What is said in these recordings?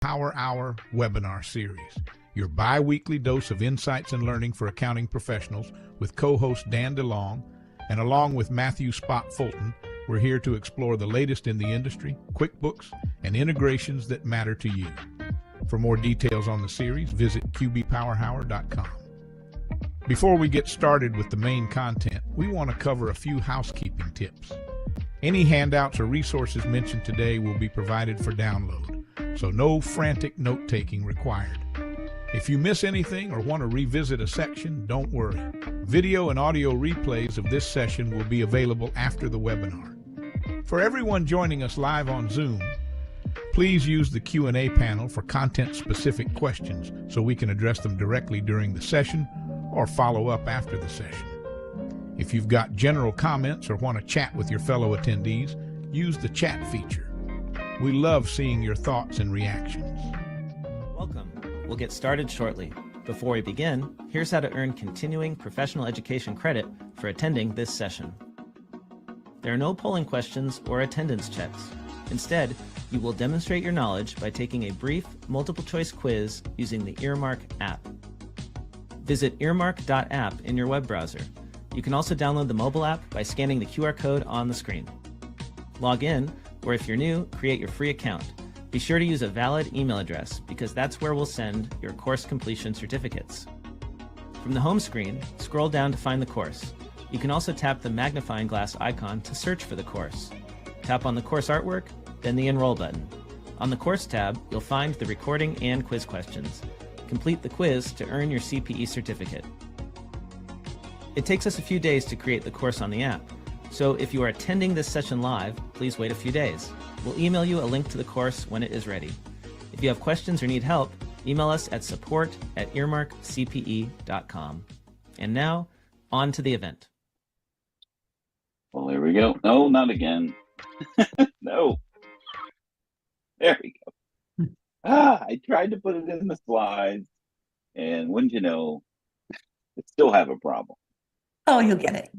Power Hour webinar series, your bi-weekly dose of insights and learning for accounting professionals with co-host Dan DeLong, and along with Matthew Fulton, we're here to explore the latest in the industry, QuickBooks, and integrations that matter to you. For more details on the series, visit qbpowerhour.com. Before we get started with the main content, we want to cover a few housekeeping tips. Any handouts or resources mentioned today will be provided for download, so no frantic note-taking required. If you miss anything or want to revisit a section, don't worry. Video and audio replays of this session will be available after the webinar. For everyone joining us live on Zoom, please use the Q&A panel for content-specific questions so we can address them directly during the session or follow up after the session. If you've got general comments or want to chat with your fellow attendees, use the chat feature. We love seeing your thoughts and reactions. Welcome. We'll get started shortly. Before we begin, here's how to earn continuing professional education credit for attending this session. There are no polling questions or attendance checks. Instead, you will demonstrate your knowledge by taking a brief multiple-choice quiz using the Earmark app. Visit earmark.app in your web browser. You can also download the mobile app by scanning the QR code on the screen. Log in, or if you're new, create your free account. Be sure to use a valid email address because that's where we'll send your course completion certificates. From the home screen, scroll down to find the course. You can also tap the magnifying glass icon to search for the course. Tap on the course artwork, then the Enroll button. On the Course tab, you'll find the recording and quiz questions. Complete the quiz to earn your CPE certificate. It takes us a few days to create the course on the app, so if you are attending this session live, please wait a few days. We'll email you a link to the course when it is ready. If you have questions or need help, email us at support@earmarkcpe.com. And now, on to the event. Well, there we go. No, not again. No. There we go. I tried to put it in the slides, and wouldn't you know, I still have a problem. Oh, you'll get it.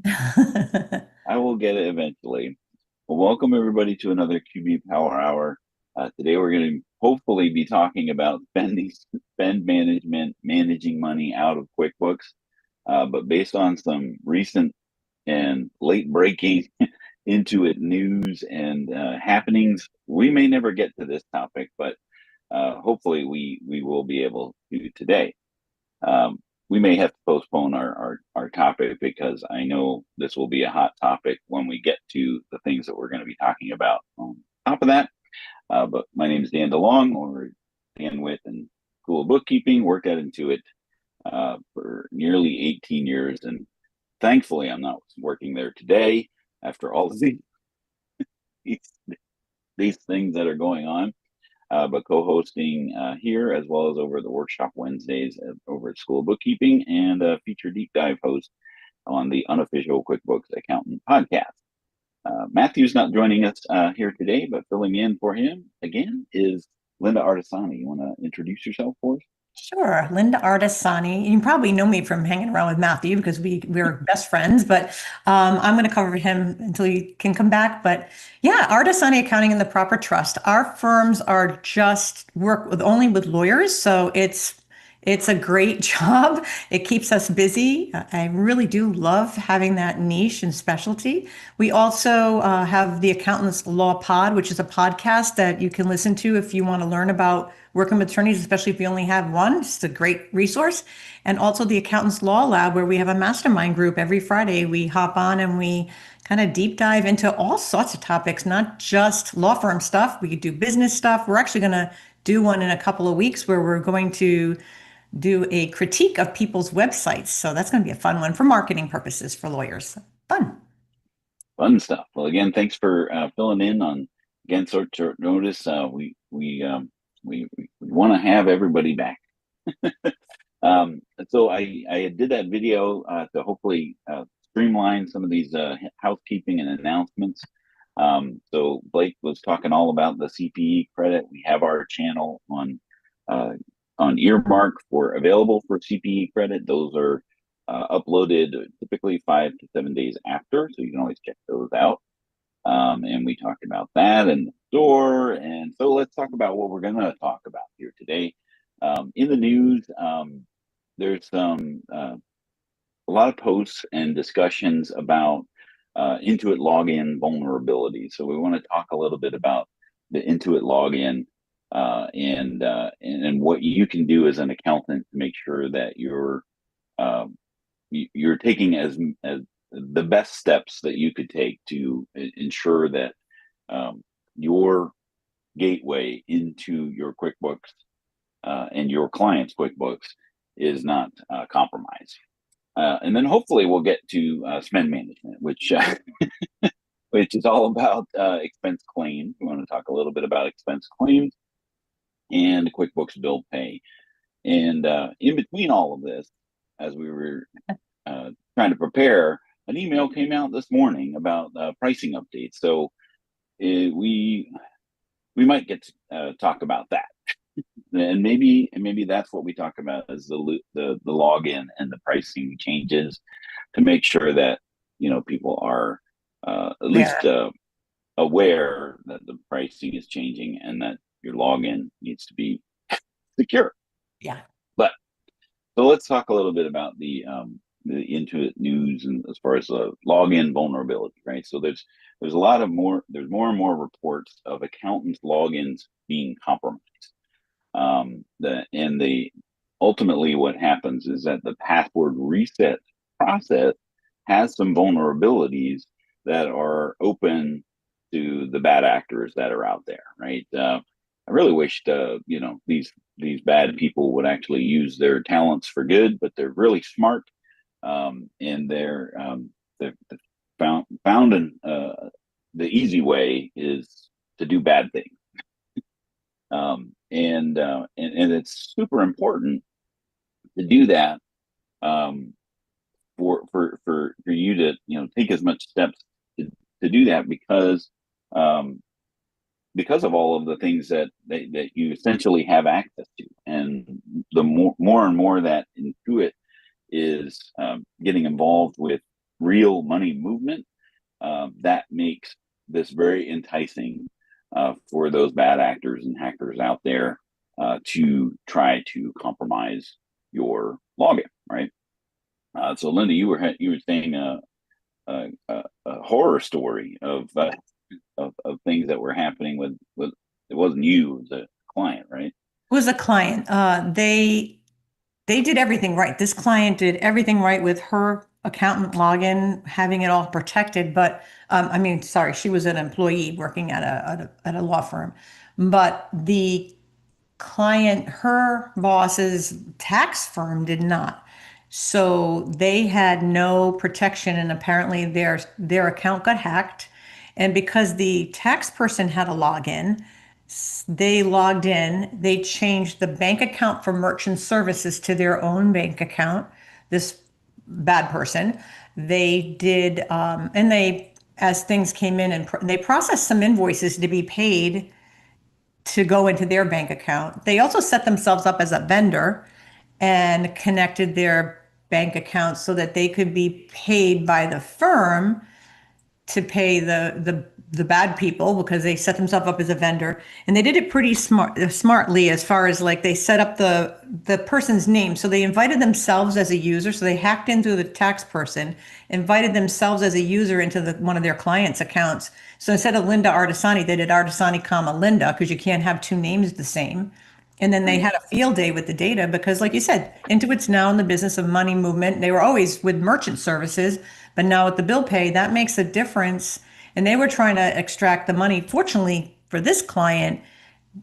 I will get it eventually. Well, welcome everybody to another QB Power Hour. Today we're going to hopefully be talking about spend management, managing money out of QuickBooks. But based on some recent and late breaking Intuit news and happenings, we may never get to this topic, but hopefully we will be able to today. We may have to postpone our topic because I know this will be a hot topic when we get to the things that we're going to be talking about. On top of that, but my name is Dan DeLong, or Dan with and School of Bookkeeping, worked at Intuit for nearly 18 years, and thankfully I'm not working there today after all of these things that are going on. But co-hosting here, as well as over the workshop Wednesdays over at School of Bookkeeping, and a feature deep dive host on the unofficial QuickBooks Accountant podcast. Matthew's not joining us here today, but filling in for him again is Linda Artisani. You want to introduce yourself for us? Sure. Linda Artisani. You probably know me from hanging around with Matthew because we're best friends, but I'm going to cover him until he can come back. But yeah, Artisani Accounting in the Proper Trust. Our firms are just work only with lawyers, so it's a great job. It keeps us busy. I really do love having that niche and specialty. We also have the Accountants Law Pod, which is a podcast that you can listen to if you want to learn about working with attorneys, especially if you only have one. It's a great resource. And also the Accountants Law Lab, where we have a mastermind group every Friday. We hop on and we kind of deep dive into all sorts of topics, not just law firm stuff. We could do business stuff. We're actually going to do one in a couple of weeks where we're going to do a critique of people's websites. So that's going to be a fun one for marketing purposes for lawyers. Fun stuff. Well, again, thanks for filling in on, again, short notice. We want to have everybody back. So I did that video to hopefully streamline some of these housekeeping and announcements. So Blake was talking all about the CPE credit. We have our channel on Earmark available for CPE credit. Those are uploaded typically 5 to 7 days after, so you can always check those out. And we talked about that and the store. And so let's talk about what we're going to talk about day. In the news, there's a lot of posts and discussions about Intuit login vulnerability. So we want to talk a little bit about the Intuit login and what you can do as an accountant to make sure that you're taking as the best steps that you could take to ensure that your gateway into your QuickBooks and your client's QuickBooks is not compromised. And then hopefully we'll get to spend management, which which is all about expense claims. We want to talk a little bit about expense claims and QuickBooks bill pay. And in between all of this, as we were trying to prepare, an email came out this morning about pricing updates. So we might get to talk about that. And maybe that's what we talk about is the login and the pricing changes to make sure that people are at least aware that the pricing is changing and that your login needs to be secure. Yeah. But so let's talk a little bit about the Intuit news and as far as the login vulnerability, right? So there's more and more reports of accountants' logins being compromised. Ultimately what happens is that the password reset process has some vulnerabilities that are open to the bad actors that are out there, right? I really wished these bad people would actually use their talents for good, but they're really smart, and they're found in the easy way is to do bad things. And it's super important to do that for you to take as much steps to do that because of all of the things that you essentially have access to, and the more and more that Intuit is getting involved with real money movement, that makes this very enticing for those bad actors and hackers out there to try to compromise your login, right? So Linda, you were saying a horror story of things that were happening with it wasn't you, it was a client, right? It was a client. They did everything right. This client did everything right with her accountant login, having it all protected. But she was an employee working at a law firm. But the client, her boss's tax firm did not. So they had no protection, and apparently their account got hacked. And because the tax person had a login, they logged in, they changed the bank account for merchant services to their own bank account, this bad person. They did, and they, as things came in, and they processed some invoices to be paid to go into their bank account. They also set themselves up as a vendor and connected their bank account so that they could be paid by the firm to pay the bad people, because they set themselves up as a vendor. And they did it pretty smartly, as far as like they set up the person's name. So they invited themselves as a user. So they hacked into the tax person, invited themselves as a user into one of their clients' accounts. So instead of Linda Artisani, they did Artisani, Linda, because you can't have two names the same. And then they had a field day with the data because, like you said, Intuit's now in the business of money movement. They were always with merchant services, but now with the bill pay, that makes a difference. And they were trying to extract the money. Fortunately for this client,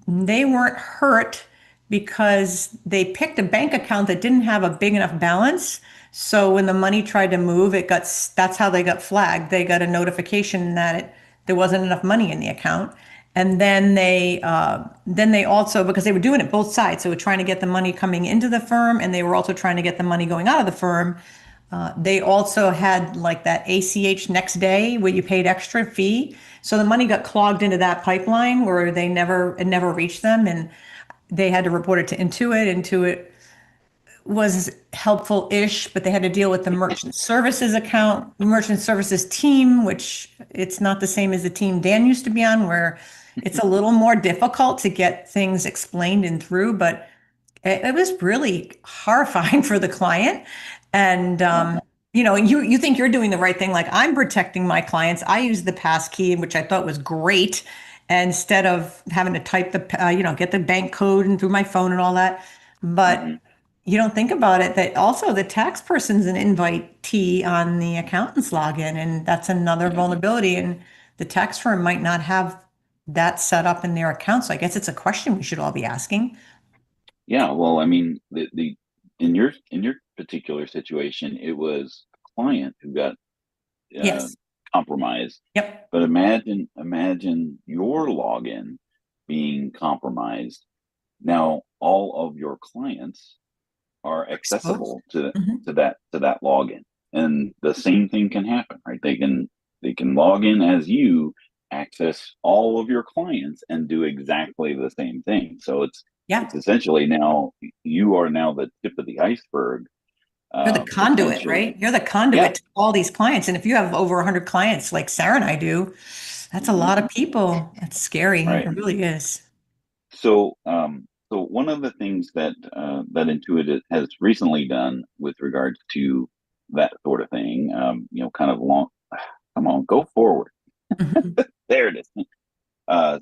they weren't hurt because they picked a bank account that didn't have a big enough balance. So when the money tried to move, that's how they got flagged. They got a notification that there wasn't enough money in the account. And then they also, because they were doing it both sides, so we're trying to get the money coming into the firm, and they were also trying to get the money going out of the firm. They also had like that ACH next day where you paid extra fee. So the money got clogged into that pipeline where it never reached them, and they had to report it to Intuit. Intuit was helpful-ish, but they had to deal with the merchant services account, merchant services team, which it's not the same as the team Dan used to be on, where it's a little more difficult to get things explained and through, but it was really horrifying for the client. And you think you're doing the right thing, like I'm protecting my clients. I use the pass key, which I thought was great, instead of having to type get the bank code and through my phone and all that. But you don't think about it that also the tax person's an invitee on the accountant's login, and that's another vulnerability. And the tax firm might not have that set up in their account. So I guess it's a question we should all be asking. Yeah, well, I mean, the in your particular situation, it was a client who got Yes. compromised. Yep. But imagine your login being compromised. Now, all of your clients are accessible to that login, and the same thing can happen, right? They can log in as you, access all of your clients, and do exactly the same thing. So it's essentially now you are now the tip of the iceberg. You're the conduit, right? You're the conduit to all these clients. And if you have over 100 clients like Sarah and I do, that's a lot of people. That's scary. Right. It really is. So, so one of the things that Intuit has recently done with regards to that sort of thing, kind of long, come on, go forward. There it is.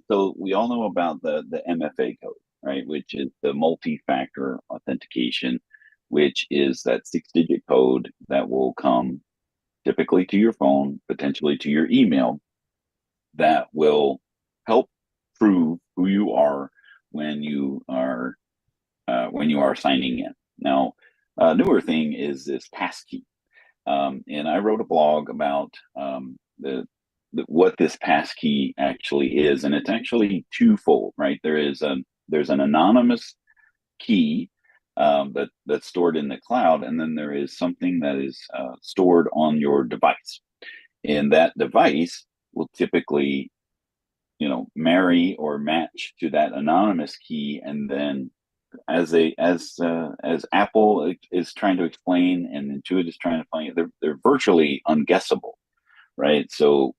So we all know about the MFA code, right? Which is the multi-factor authentication, which is that 6-digit code that will come typically to your phone, potentially to your email, that will help prove who you are when you are signing in. Now, a newer thing is this passkey, and I wrote a blog about what this passkey actually is, and it's actually twofold, right? There's an anonymous key that's stored in the cloud, and then there is something that is stored on your device, and that device will typically marry or match to that anonymous key. And then as Apple is trying to explain and Intuit is trying to find, they're virtually unguessable, right? So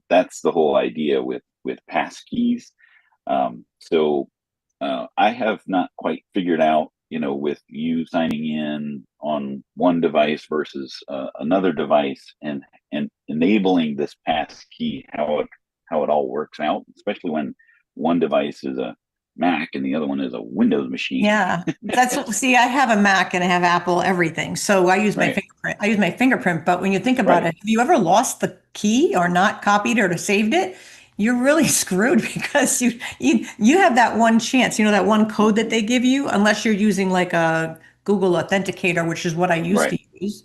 that's the whole idea with passkeys. So I have not quite figured out, with you signing in on one device versus another device, and enabling this passkey, how it all works out, especially when one device is a Mac and the other one is a Windows machine. Yeah, see, I have a Mac and I have Apple everything, so I use my fingerprint. But when you think about it, have you ever lost the key or not copied it or saved it? You're really screwed, because you have that one chance, that one code that they give you, unless you're using like a Google Authenticator, which is what I used to use.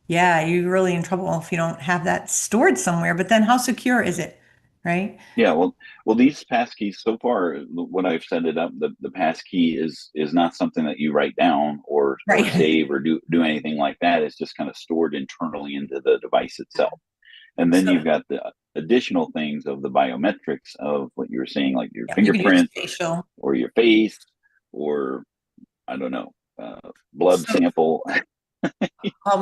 Yeah, you're really in trouble if you don't have that stored somewhere. But then how secure is it? Right? Yeah, well, these passkeys, so far, what I've set it up, the passkey is not something that you write down or save or do anything like that. It's just kind of stored internally into the device itself. And then you've got the additional things of the biometrics of what you were saying, like your fingerprint or your face, or I don't know, blood sample.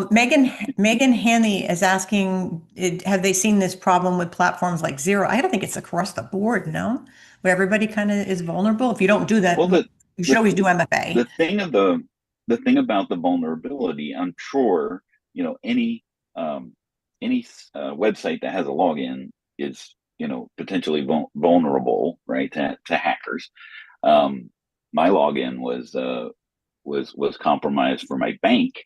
Megan Haney is asking, have they seen this problem with platforms like Xero? I don't think it's across the board, no? Where everybody kind of is vulnerable. If you don't do that, you should always do MFA. The thing about the vulnerability, I'm sure, any website that has a login is, potentially vulnerable, right, to hackers. My login was compromised for my bank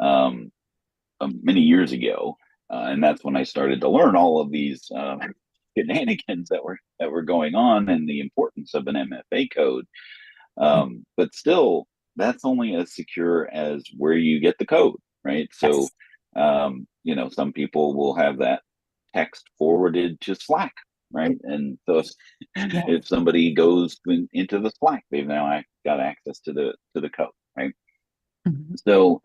many years ago, and that's when I started to learn all of these shenanigans that were going on, and the importance of an MFA code. But still, that's only as secure as where you get the code, right? So, some people will have that text forwarded to Slack, right? And so if somebody goes into the Slack, they've now got access to the code, right? So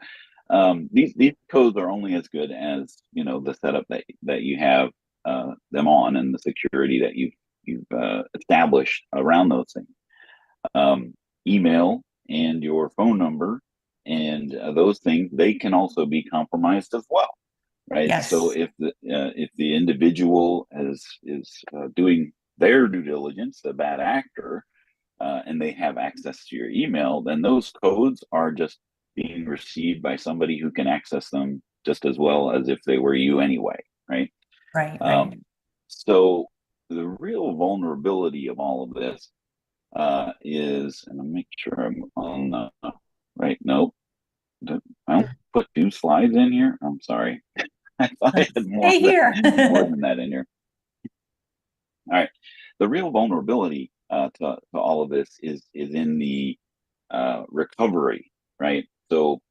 these codes are only as good as the setup that you have them on, and the security that you've established around those things. Email and your phone number And those things, they can also be compromised as well, right? Yes. So if the individual is doing their due diligence, the bad actor, and they have access to your email, then those codes are just being received by somebody who can access them just as well as if they were you anyway, right? Right. So the real vulnerability of all of this is, and I'll make sure I'm on the right. Nope, I don't put 2 slides in here. I'm sorry. I thought I had more, Stay here. more than that in here. All right. The real vulnerability to all of this is in the recovery, right? So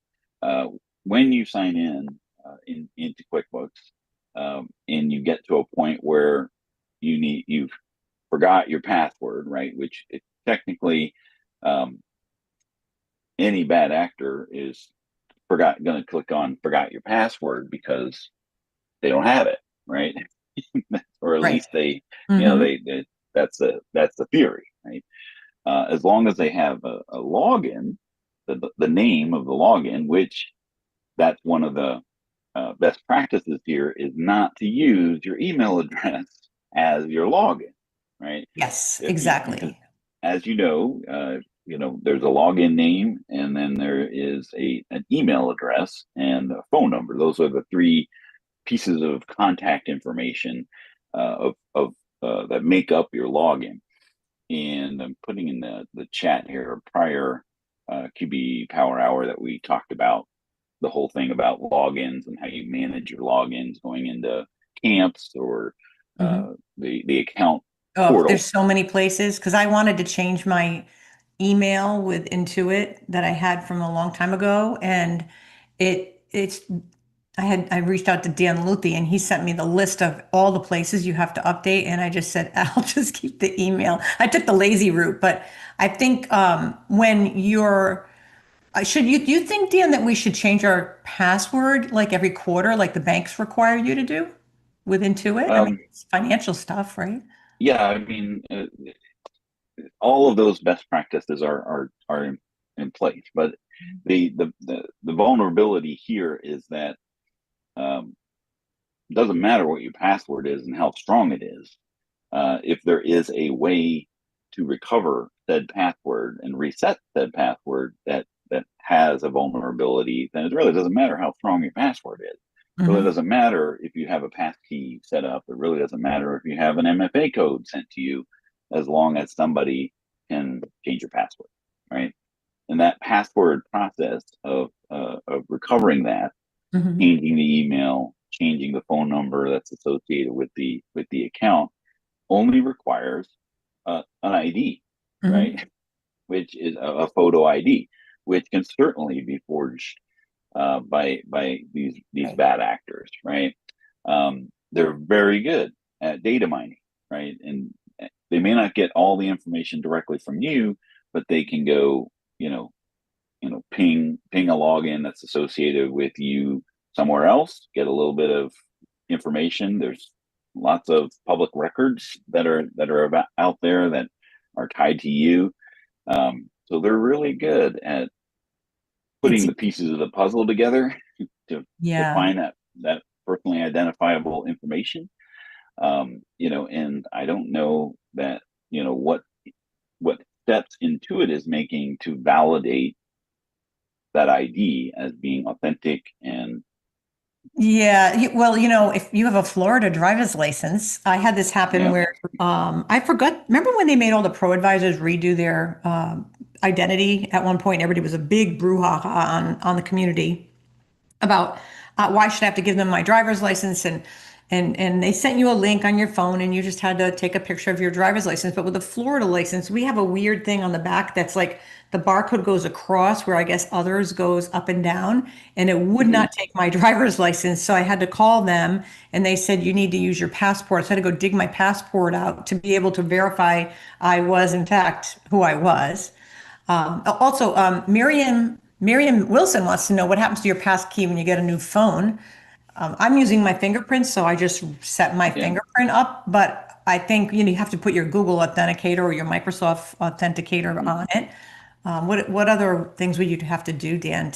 when you sign into QuickBooks and you get to a point where you've forgot your password, right? Which technically any bad actor is going to click on forgot your password because they don't have it, right? Or at least they, they that's the theory, right? As long as they have a login, the name of the login, which that's one of the best practices here, is not to use your email address as your login, right? Yes, exactly. As you know, there's a login name, and then there is an email address and a phone number. Those are the 3 pieces of contact information that make up your login. And I'm putting in the chat here a prior QB Power Hour that we talked about the whole thing about logins and how you manage your logins going into camps or the account portal. There's so many places, because I wanted to change my email with Intuit that I had from a long time ago, and I reached out to Dan Luthi, and he sent me the list of all the places you have to update, and I just said, I'll just keep the email. I took the lazy route, but I think when you're do you think, Dan, that we should change our password like every quarter, like the banks require you to do with Intuit? I mean, it's financial stuff, right? Yeah, I mean, all of those best practices are in place, but the vulnerability here is that it doesn't matter what your password is and how strong it is. If there is a way to recover said password and reset said password that has a vulnerability, then it really doesn't matter how strong your password is. It really doesn't matter if you have a passkey set up. It really doesn't matter if you have an MFA code sent to you, as long as somebody can change your password, right? And that password process of recovering that, changing the email, changing the phone number that's associated with the account, only requires an ID, right? Which is a photo ID, which can certainly be forged by these bad actors, right? They're very good at data mining, right? And they may not get all the information directly from you, but they can go, ping a login that's associated with you somewhere else, get a little bit of information. There's lots of public records that are out there that are tied to you. So they're really good at putting the pieces of the puzzle together to find that personally identifiable information. And I don't know that, what steps Intuit is making to validate that ID as being authentic. And well, if you have a Florida driver's license, I had this happen where I forgot. Remember when they made all the ProAdvisors redo their identity at one point? Everybody was a big brouhaha on the community about why should I have to give them my driver's license, and they sent you a link on your phone, and you just had to take a picture of your driver's license. But with a Florida license, we have a weird thing on the back that's like the barcode goes across, where I guess others goes up and down, and it would not take my driver's license. So I had to call them, and they said, you need to use your passport. So I had to go dig my passport out to be able to verify I was, in fact, who I was. Also, Miriam Wilson wants to know what happens to your passkey when you get a new phone. I'm using my fingerprint, so I just set my fingerprint up, but I think you have to put your Google Authenticator or your Microsoft Authenticator on it. What other things would you have to do, Dan,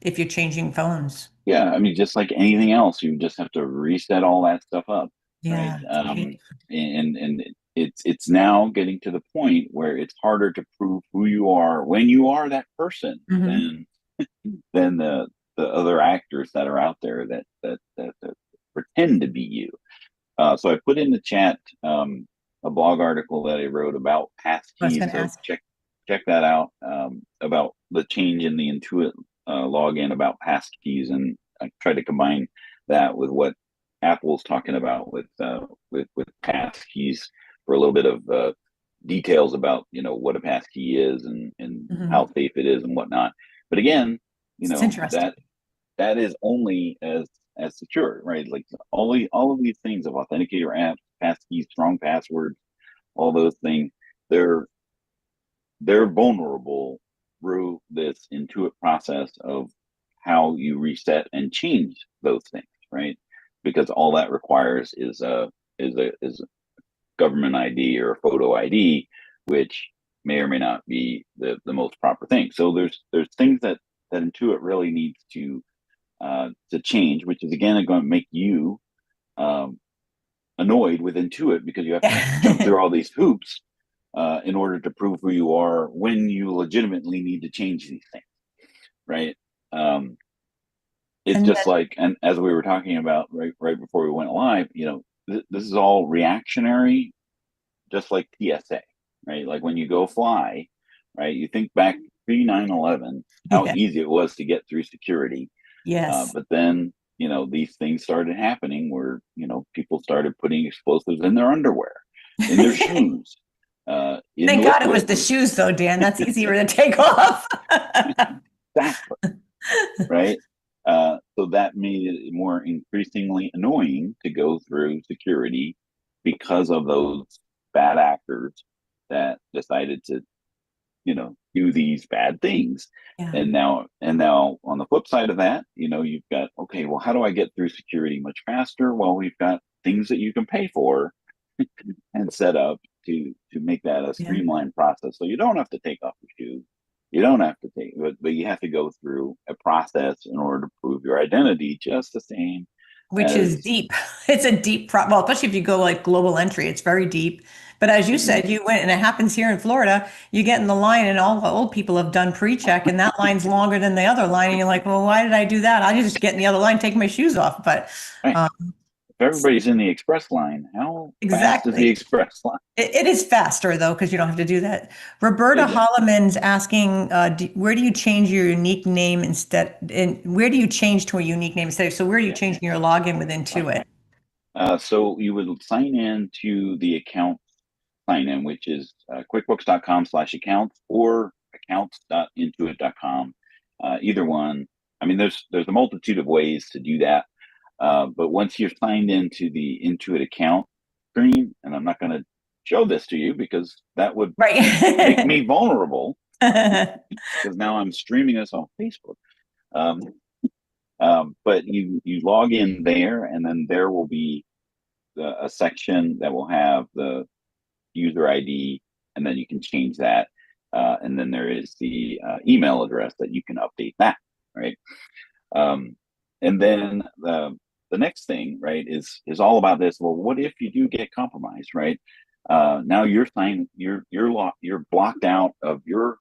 if you're changing phones? Yeah, I mean, just like anything else, you just have to reset all that stuff up, right? Yeah, right. And it's now getting to the point where it's harder to prove who you are when you are that person Hmm. than the other actors that are out there that pretend to be you. So I put in the chat a blog article that I wrote about I was passkeys. going to So ask. check that out, about the change in the Intuit login about passkeys, and I try to combine that with what Apple's talking about with passkeys for a little bit of details about what a passkey is and Hmm. how safe it is and whatnot. But again, It's interesting. that is only as secure, right? Like all of these things of authenticator apps, passkeys, strong passwords, all those things, they're they're vulnerable through this Intuit process of how you reset and change those things, right? Because all that requires is a government ID or a photo ID, which may or may not be the most proper thing. So there's things that Intuit really needs to change, which is again going to make you um, annoyed with Intuit because you have to jump Yeah. through all these hoops in order to prove who you are when you legitimately need to change these things, right? Um, it's And just like, and as we were talking about right before we went live, this is all reactionary, just like TSA, right? Like when you go fly, right? You think back pre 9/11, how yeah, easy it was to get through security. yes. But then, these things started happening where, people started putting explosives in their underwear, in their shoes, in Thank God it was liquid. the shoes, though, Dan. That's easier to take off. Exactly. Right. So that made it more increasingly annoying to go through security because of those bad actors that decided to do these bad things. Yeah. And now on the flip side of that, you've got, okay, well, how do I get through security much faster? Well, we've got things that you can pay for and set up to make that a Yeah. streamlined process. So you don't have to take off your shoes. You don't have to take, but you have to go through a process in order to prove your identity, just the same Which is as deep. It's a deep well, especially if you go like global entry, it's very deep. But as you mhm, said, you went, and it happens here in Florida, you get in the line and all the old people have done pre-check and that line's longer than the other line. And you're like, well, why did I do that? I just get in the other line, take my shoes off. But right. um, If everybody's in the express line, how fast is the exactly. express line? It is faster though, because you don't have to do that. Roberta Exactly. Holloman's asking, where do you change your unique name instead? And where do you change to a unique name instead? So where are you Yeah. changing your login with Uh, Intuit? so you would sign in to the account sign in, which is quickbooks.com/accounts or accounts.intuit.com. Either one. I mean, there's a multitude of ways to do that. But once you're signed into the Intuit account screen, and I'm not going to show this to you because that would make Right. me vulnerable because now I'm streaming this on Facebook. Um, but you log in there, and then there will be a section that will have the user ID, and then you can change that. And then there is the email address that you can update that, right? Um, and then the next thing, right, is all about this. Well, what if you do get compromised, right? Now you're blocked out of your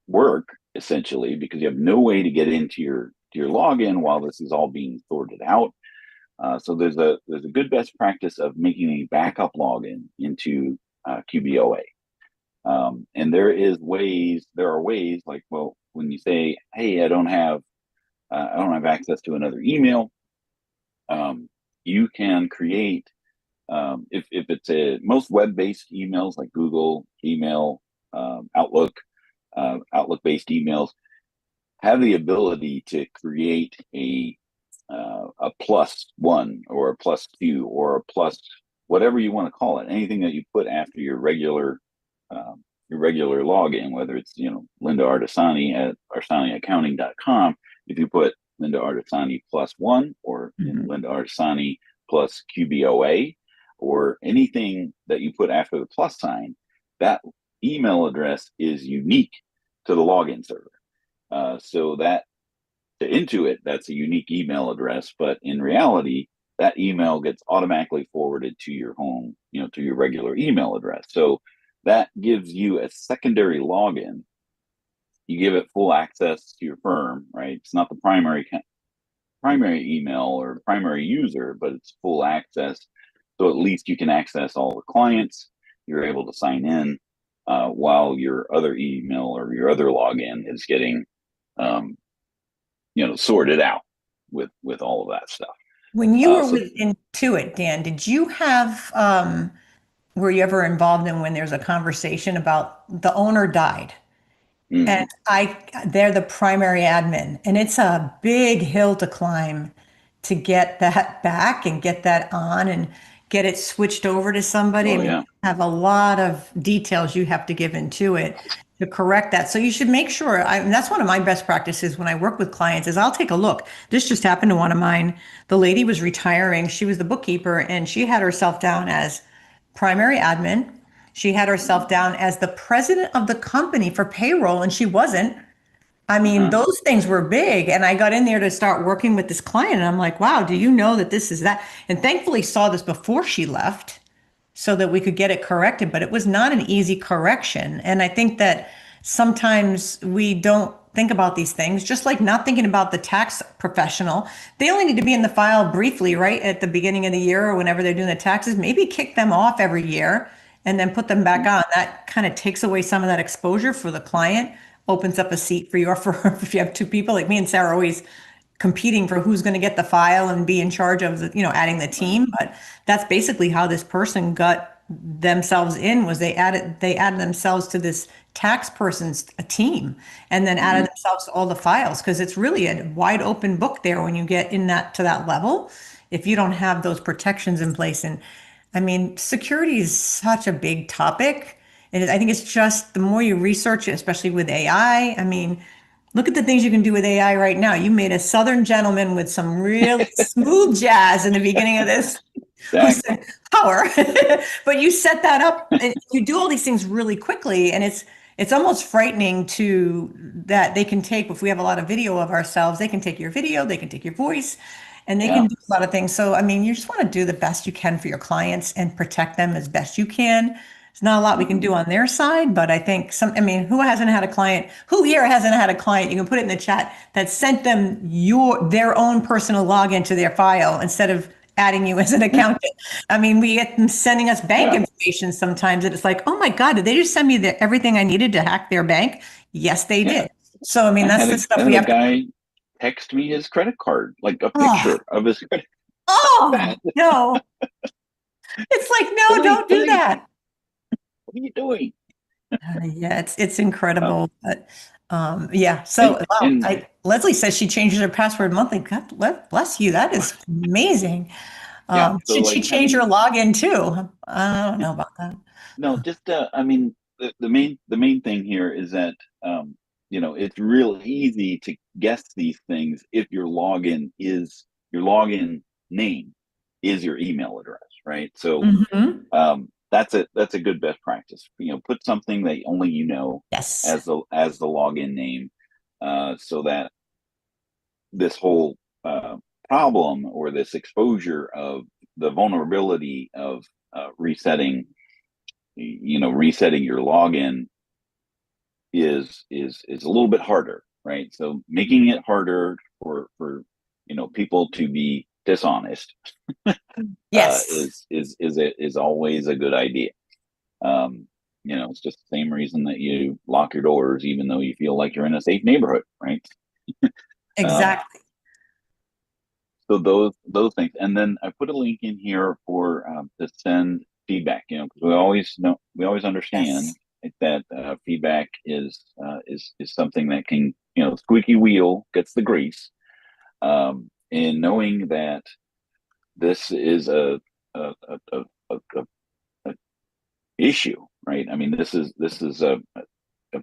work essentially because you have no way to get into your login while this is all being sorted out. So there's a good best practice of making a backup login into QBOA. And there are ways like, well, when you say, hey, I don't have access to another email, you can create, if it's most web-based emails like Google, email, Outlook-based emails have the ability to create a +1 or a +2 or a plus whatever you want to call it, anything that you put after your regular login, whether it's Linda Artesani at artesaniaccounting.com. If you put Linda Artesani +1 or Mhm. Linda Artesani plus QBOA or anything that you put after the plus sign, that email address is unique to the login server. So that to Intuit, that's a unique email address, but in reality, that email gets automatically forwarded to your home, to your regular email address. So that gives you a secondary login. You give it full access to your firm, right? It's not the primary email or primary user, but it's full access. So at least you can access all the clients. You're able to sign in while your other email or your other login is getting, sorted out with all of that stuff. When you were with Intuit, Dan, did you have, were you ever involved in when there's a conversation about the owner died? And they're the primary admin, and it's a big hill to climb to get that back and get that on and get it switched over to somebody. I mean, you have a lot of details you have to give into it to correct that. So you should make sure, that's one of my best practices when I work with clients is I'll take a look. This just happened to one of mine. The lady was retiring. She was the bookkeeper, and she had herself down as primary admin. She had herself down as the president of the company for payroll, and she wasn't. I mean, those things were big. And I got in there to start working with this client, and I'm like, wow, do you know that this is that? And thankfully saw this before she left so that we could get it corrected, but it was not an easy correction. And I think that sometimes we don't think about these things, just like not thinking about the tax professional. They only need to be in the file briefly, right? At the beginning of the year or whenever they're doing the taxes, maybe kick them off every year and then put them back on. That kind of takes away some of that exposure for the client, opens up a seat for your firm. If you have two people, like me and Sarah, always competing for who's going to get the file and be in charge of, adding the team. But that's basically how this person got themselves in, was they added themselves to this tax person's team and then added themselves to all the files, because it's really a wide open book there when you get in to that level, if you don't have those protections in place. And I mean, security is such a big topic. And I think it's just the more you research it, especially with AI, I mean, look at the things you can do with AI right now. You made a Southern gentleman with some real smooth jazz in the beginning of this. Who said power, but you set that up and you do all these things really quickly. And it's almost frightening that they can take, if we have a lot of video of ourselves, they can take your video, they can take your voice, and they can do a lot of things. So, I mean, you just want to do the best you can for your clients and protect them as best you can. There's not a lot we can do on their side, but I think who here hasn't had a client you can put it in the chat that sent them their own personal login to their file instead of adding you as an accountant. I mean, we get them sending us bank information sometimes, and it's like, oh my God, did they just send me everything I needed to hack their bank? Yes, they did. So, I mean, that's the stuff we have. Guy text me his credit card, like a picture of his credit. Oh, no. It's like, no, don't do that. What are you doing? It's incredible. But So Leslie says she changes her password monthly. God bless you. That is amazing. Should she change her login too? I don't know about that. No, just I mean, the main thing here is that it's real easy to guess these things if your login name is your email address, right? So that's a good best practice. Put something that only as the login name, so that this whole problem or this exposure of the vulnerability of resetting your login is a little bit harder, right? So making it harder for people to be dishonest is always a good idea. It's just the same reason that you lock your doors even though you feel like you're in a safe neighborhood, right? Exactly. So those things, and then I put a link in here for to send feedback. Because we always understand that feedback is something that can, squeaky wheel gets the grease. And knowing that this is a issue, right? I mean, this is a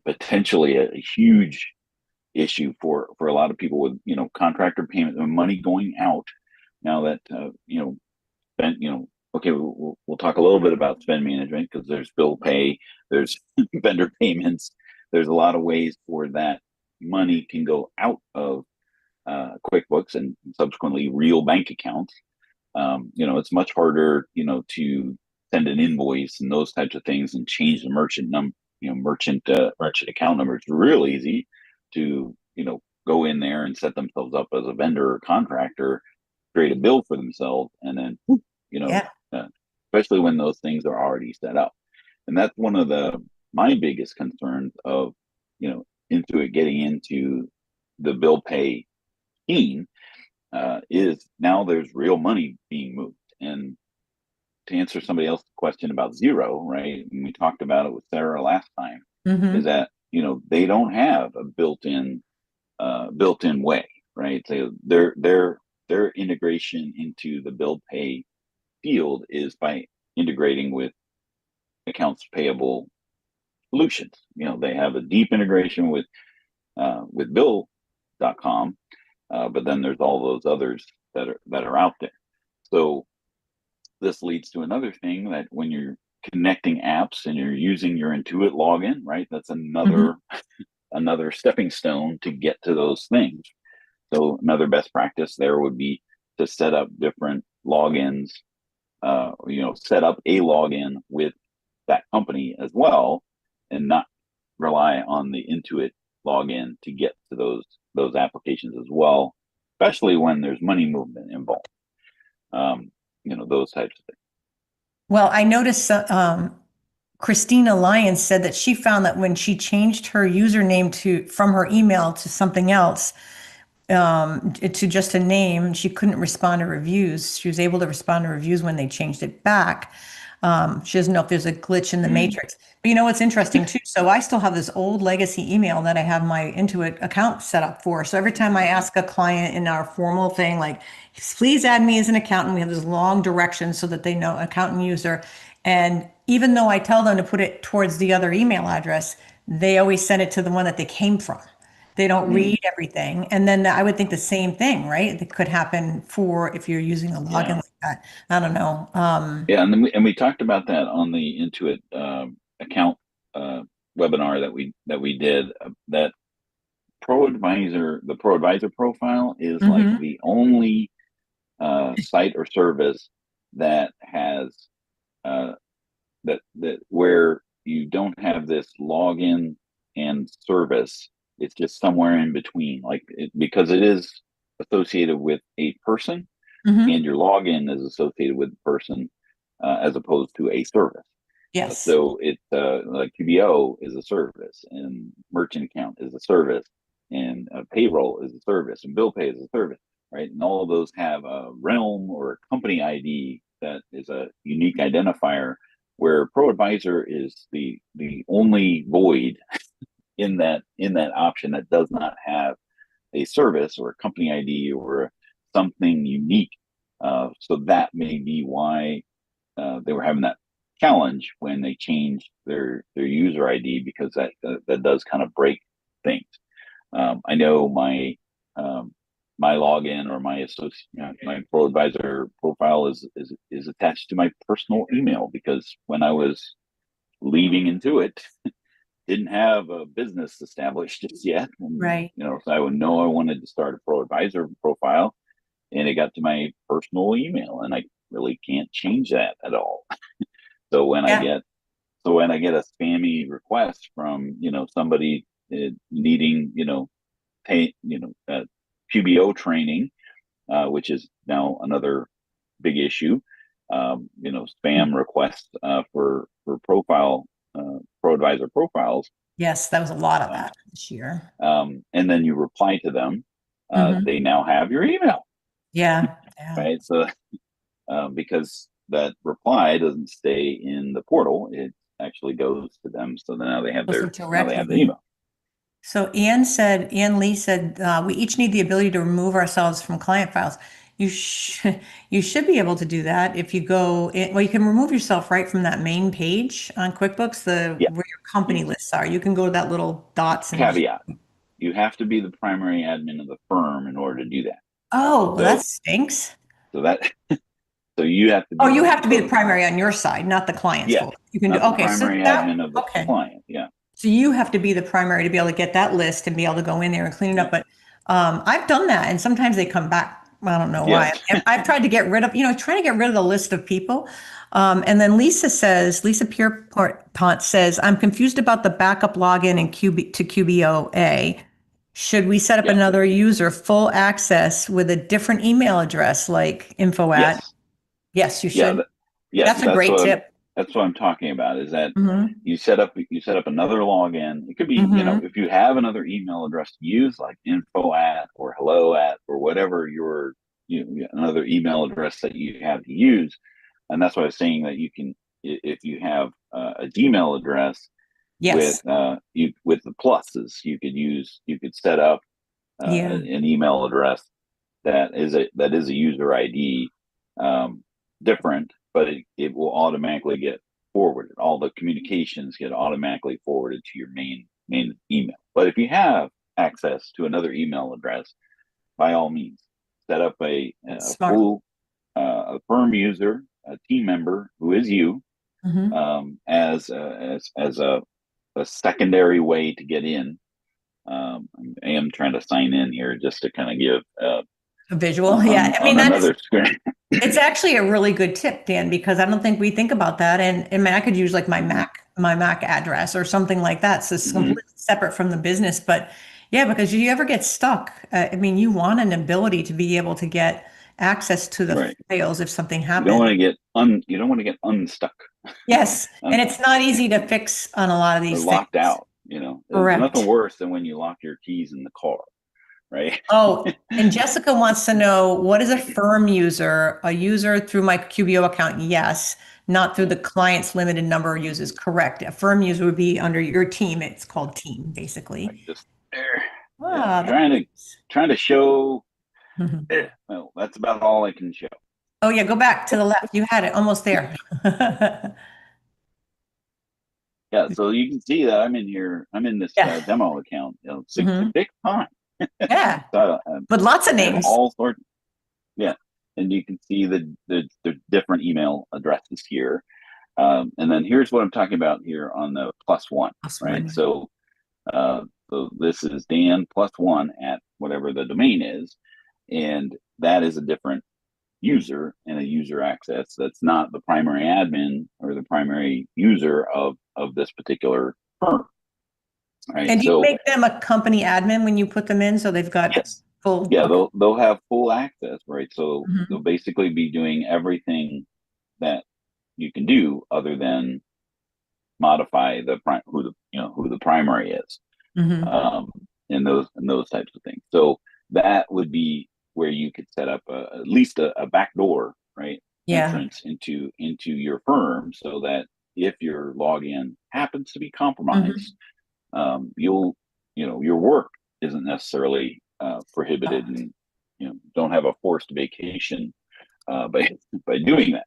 potentially a huge issue for a lot of people with contractor payment and money going out. Now that spend, okay, we'll talk a little bit about spend management because there's bill pay, there's vendor payments. There's a lot of ways for that money can go out of QuickBooks and subsequently real bank accounts. It's much harder, to send an invoice and those types of things and change the merchant account number. It's real easy to, go in there and set themselves up as a vendor or contractor, create a bill for themselves, and then, especially when those things are already set up. And that's one of my biggest concerns of, Intuit getting into the bill pay scheme, is now there's real money being moved. And to answer somebody else's question about Xero, right? And we talked about it with Sarah last time, is that, they don't have a built-in way, right? So their integration into the bill pay field is by integrating with accounts payable solutions. They have a deep integration with bill.com, but then there's all those others that are out there. So this leads to another thing, that when you're connecting apps and you're using your Intuit login, right? That's another stepping stone to get to those things. So another best practice there would be to set up different logins, set up a login with that company as well, and not rely on the Intuit login to get to those applications as well, especially when there's money movement involved. Those types of things. Well, I noticed Christina Lyons said that she found that when she changed her username from her email to something else, to just a name, she couldn't respond to reviews. She was able to respond to reviews when they changed it back. She doesn't know if there's a glitch in the matrix. But what's interesting too? So I still have this old legacy email that I have my Intuit account set up for. So every time I ask a client in our formal thing, like, please add me as an accountant, we have this long direction so that they know accountant user. And even though I tell them to put it towards the other email address, they always send it to the one that they came from. They don't read everything. And then I would think the same thing, right? That could happen if you're using a login like that. I don't know. And we talked about that on the Intuit account webinar that we did. That the ProAdvisor profile is like the only site or service that has that where you don't have this login and service. It's just somewhere in between, because it is associated with a person, and your login is associated with the person, as opposed to a service. Yes. So it's like QBO is a service, and merchant account is a service, and payroll is a service, and bill pay is a service, right? And all of those have a realm or a company ID that is a unique identifier, where ProAdvisor is the only void in that option that does not have a service or a company ID or something unique. So that may be why they were having that challenge when they changed their user ID, because that does kind of break things. I know my login or my ProAdvisor profile is attached to my personal email, because when I was leaving Intuit, didn't have a business established just yet. And, right. So I would know I wanted to start a ProAdvisor profile, and it got to my personal email, and I really can't change that at all. So when I get a spammy request from, somebody needing, QBO training, which is now another big issue, spam requests for profile, ProAdvisor profiles. Yes, that was a lot of that this year. And then you reply to them, they now have your email. Yeah. Right. So because that reply doesn't stay in the portal, it actually goes to them. So now they have the email. So Ann Lee said, we each need the ability to remove ourselves from client files. You should be able to do that if you go in. Well, you can remove yourself right from that main page on QuickBooks, where your company lists are. You can go to that little dots. Caveat: you have to be the primary admin of the firm in order to do that. Oh, well, that stinks. So that So you have to be. Oh, you have to be the primary on your side, not the client's Yeah, fault. You can not do, the okay, so primary that, admin of the okay. client. Yeah. So you have to be the primary to be able to get that list and be able to go in there and clean it up. But I've done that, and sometimes they come back. I don't know why. Yes. I've tried to get rid of, trying to get rid of the list of people. And then Lisa Pierpont says, I'm confused about the backup login in to QBOA. Should we set up Yeah. another user full access with a different email address like info at? Yes. Yes, you should. Yeah, That's a great tip. That's what I'm talking about, is that Mhm. you set up another login. It could be, Mhm. if you have another email address to use, like info at or hello at or whatever another email address that you have to use. And that's why I was saying that you can, if you have a Gmail address Yes. with the pluses, you could set up Yeah. an email address that is a user ID, different, but it will automatically get forwarded. All the communications get automatically forwarded to your main email. But if you have access to another email address, by all means, set up a Smart. full a firm user, a team member who is you, as a secondary way to get in. I am trying to sign in here just to kind of give a visual. Yeah. I mean, another screen. It's actually a really good tip, Dan, because I don't think we think about that. And I mean, I could use like my Mac address or something like that. So it's completely separate from the business. But yeah, because you ever get stuck, I mean, you want an ability to be able to get access to the files if something happens. You don't want to get unstuck. Yes. And it's not easy to fix on a lot of these or locked things. out, There's nothing worse than when you lock your keys in the car. Right. Oh, and Jessica wants to know, what is a firm user? A user through my QBO account? Yes. Not through the client's limited number of users. Correct. A firm user would be under your team. It's called team, basically. Just there. Ah, trying to show. Well, that's about all I can show. Oh yeah, go back to the left. You had it almost there. Yeah, so you can see that I'm in here. I'm in this demo account. 66 times. Yeah, So, but lots of names. All sorts. Yeah, and you can see the different email addresses here. And then here's what I'm talking about here on the +1, right? So this is Dan +1 at whatever the domain is, and that is a different user and a user access. That's not the primary admin or the primary user of this particular firm. Right. And do you make them a company admin when you put them in, so they've got full? Yeah, they'll have full access, right? So they'll basically be doing everything that you can do, other than modify who the primary is, and those types of things. So that would be where you could set up at least a backdoor, right? Entrance into your firm, so that if your login happens to be compromised, your work isn't necessarily prohibited, and don't have a forced vacation by doing that.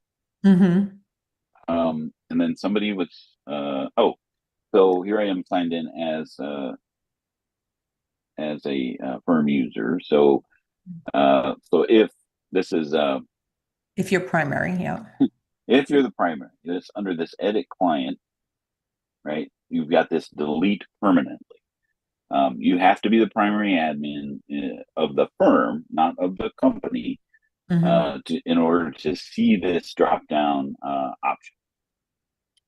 And then somebody was so here I am signed in as a firm user. So if this is if you're primary, if you're the primary, it's under this edit client, right? You've got this delete permanently. You have to be the primary admin of the firm, not of the company, in order to see this drop down option.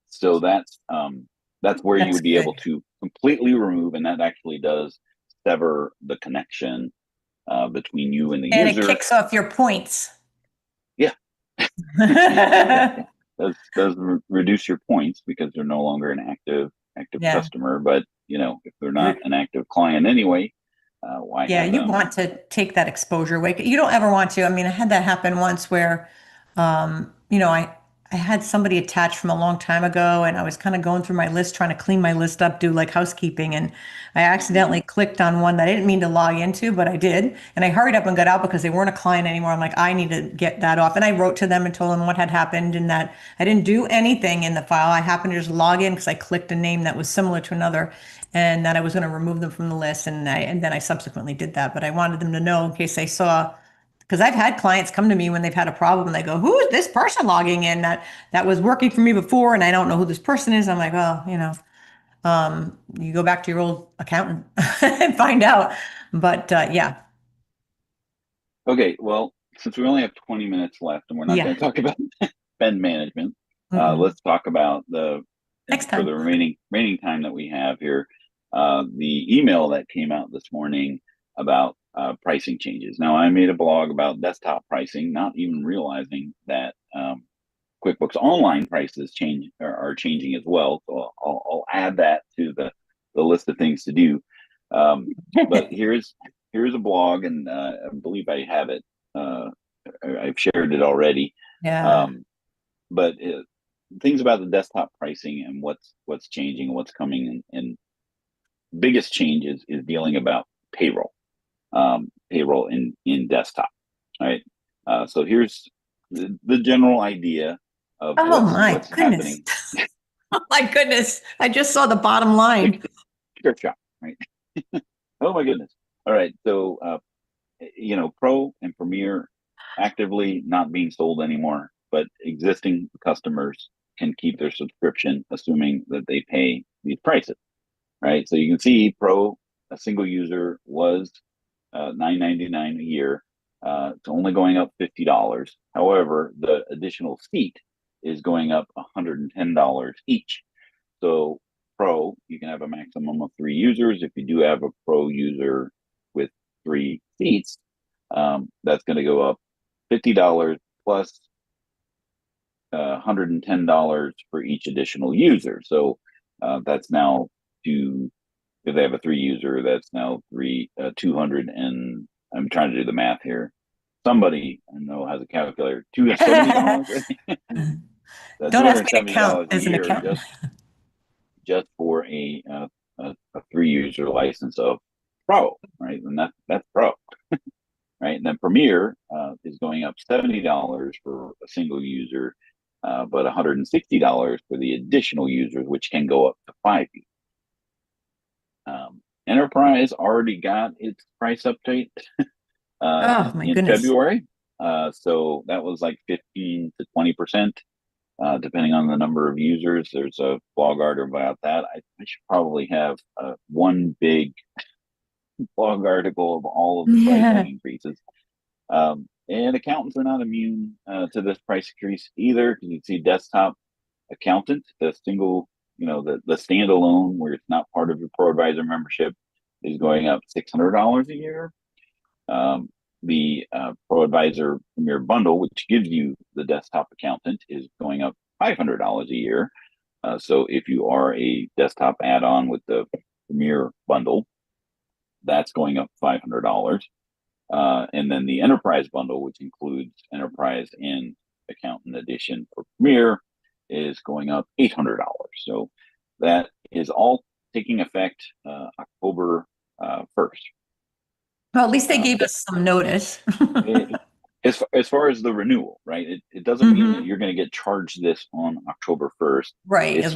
So that's where you would be able to completely remove, and that actually does sever the connection between you and the user. And it kicks off your points. Yeah. does reduce your points, because they're no longer an active customer. But if they're not an active client anyway, why? Yeah, you want to take that exposure away. You don't ever want to. I mean, I had that happen once where, I had somebody attached from a long time ago, and I was kind of going through my list, trying to clean my list up, do like housekeeping. And I accidentally clicked on one that I didn't mean to log into, but I did. And I hurried up and got out because they weren't a client anymore. I'm like, I need to get that off. And I wrote to them and told them what had happened, and that I didn't do anything in the file. I happened to just log in because I clicked a name that was similar to another, and that I was going to remove them from the list. And then I subsequently did that. But I wanted them to know, in case they saw because I've had clients come to me when they've had a problem and they go, who is this person logging in that was working for me before and I don't know who this person is. I'm like, well, you go back to your old accountant and find out. But yeah. Okay, well, since we only have 20 minutes left and we're not going to talk about spend management, let's talk about next for time. the remaining time that we have here, the email that came out this morning about pricing changes. Now, I made a blog about desktop pricing, not even realizing that QuickBooks Online prices are changing as well. So I'll add that to the list of things to do. But here's a blog, and I believe I have it. I've shared it already. Yeah. But things about the desktop pricing and what's changing and what's coming, and biggest change is dealing about payroll in desktop. Right. So here's the general idea of what's happening. Oh my goodness. I just saw the bottom line. Sticker shock, right? Oh my goodness. All right. So Pro and Premier actively not being sold anymore, but existing customers can keep their subscription, assuming that they pay these prices, right? So you can see Pro, a single user, was $9.99 a year. It's only going up $50. However, the additional seat is going up $110 each. So Pro, you can have a maximum of 3 users. If you do have a Pro user with 3 seats, that's going to go up $50 plus $110 for each additional user. So that's now if they have a 3 user, that's now 200, and I'm trying to do the math here. Somebody I know has a calculator. $270. That's Don't ask me to $270 count a as an year accountant. just for a 3-user license of Pro, right? And that's Pro. Right, and then Premier is going up $70 for a single user, but $160 for the additional users, which can go up to 5 users. Enterprise already got its price update in February, so that was like 15 to 20%, depending on the number of users. There's a blog article about that. I should probably have one big blog article of all of the price increases. And accountants are not immune to this price increase either, because you see desktop accountant, the single, the standalone, where it's not part of your ProAdvisor membership, is going up $600 a year. The ProAdvisor Premier Bundle, which gives you the desktop accountant, is going up $500 a year. So if you are a desktop add-on with the Premier Bundle, that's going up $500. And then the Enterprise Bundle, which includes Enterprise and Accountant Edition for Premier, is going up $800. So that is all taking effect October 1st. Well, at least they gave us some notice. As far as the renewal, right? It doesn't mean that you're going to get charged this on October 1st. Right. It's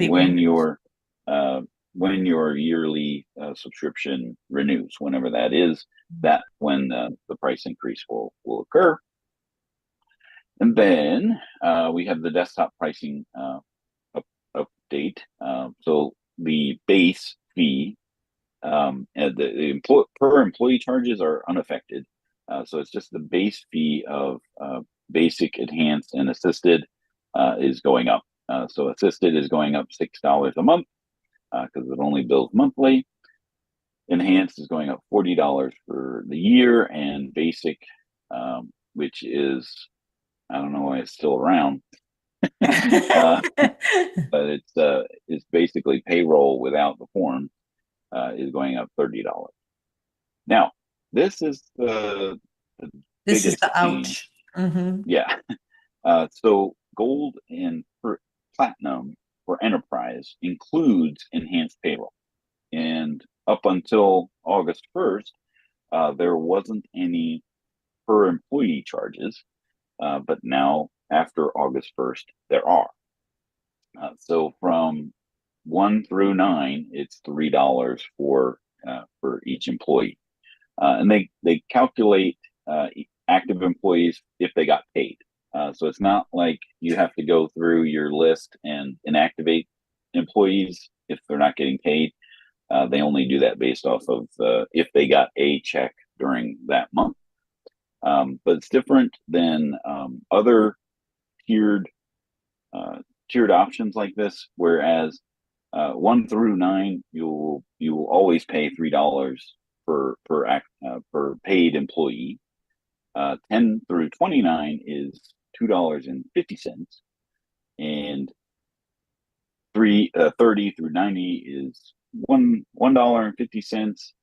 when your yearly subscription renews, whenever that is, that when the price increase will occur. And then we have the desktop pricing update. So the base fee, per employee charges are unaffected. So it's just the base fee of basic, enhanced, and assisted is going up. So assisted is going up $6 a month because it only bills monthly. Enhanced is going up $40 for the year, and basic, which is, I don't know why it's still around, but it's basically payroll without the form, is going up $30. Now, this is the biggest change. Yeah. So gold and platinum for enterprise includes enhanced payroll, and up until August 1st, there wasn't any per employee charges, but now after August 1st, there are. So from 1 through 9, it's $3 for each employee, and they calculate active employees if they got paid. So it's not like you have to go through your list and inactivate employees if they're not getting paid. They only do that based off of if they got a check during that month. But it's different than other tiered options like this, whereas 1 through 9, you will always pay $3 per paid employee. 10 through 29 is $2.50, and 30 through 90 is $1.50,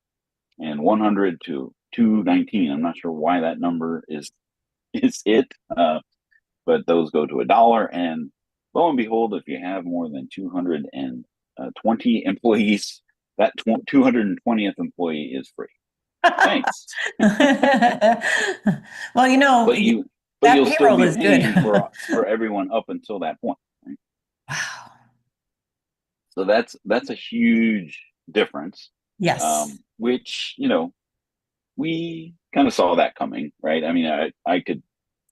and 100 to 219. I'm not sure why that number is it, but those go to $1. And lo and behold, if you have more than 220 employees, that 220th employee is free. Thanks. Well, but you'll still be paying for everyone up until that point. Right? Wow. So that's a huge difference. Yes. Which, we kind of saw that coming, right? I mean, I could,